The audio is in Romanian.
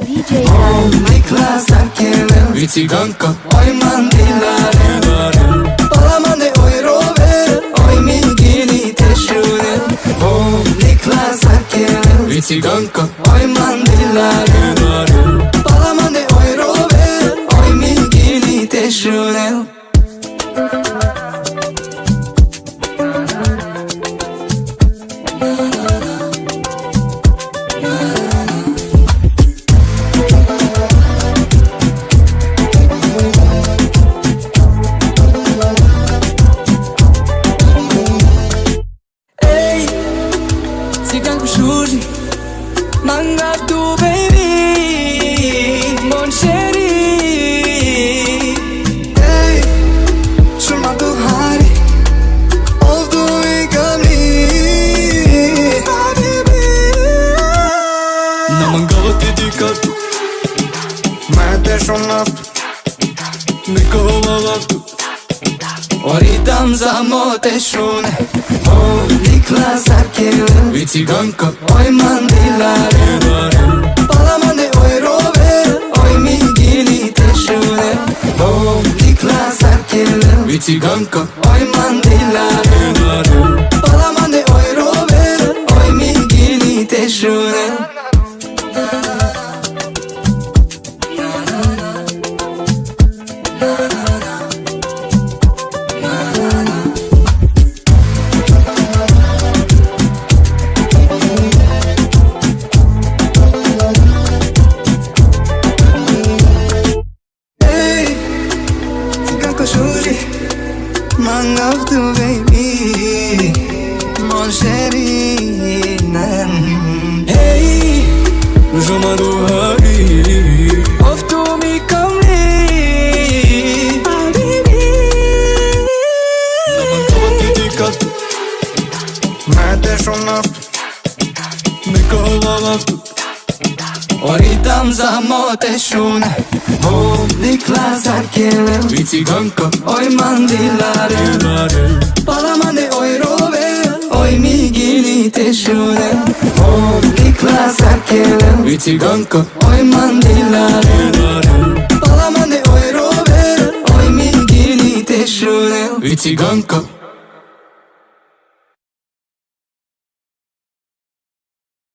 DJ Niklas Arkelen Vici Ganka Oj mandilare Palamande oj rove Oj migini te shune Niklas Arkelen Vici Ganka Oj mandilare Palamande oj rove Oj migini te shune Shuri, manga tu baby, mon chéri. Hey, shuma tu hari, of tu ikamli, habibi. Namangava tidikat Mate shunaf, Nikova vaftu oritam za mote shune. Niklas Arkelen Vici Ganka Oj mandilare Palamande oj rove Oj migini te shune Niklas Arkelen Vici Ganka Oj mandilare Palamande oj rove Oj migini te shune Shuri, man of the baby, mon chéri. Hey, Juma do hari of to me kamli, habibi. Namangava tidikat Mate shunaf, Nikova vaftu oritam za mote shune. Niklas Arkelen Vici Ganka Oj mandilare Palamande oj rove Oj migini te shune Niklas Arkelen Vici Ganka Oj mandilare Palamande oj rove Oj migini te shune Vici Ganka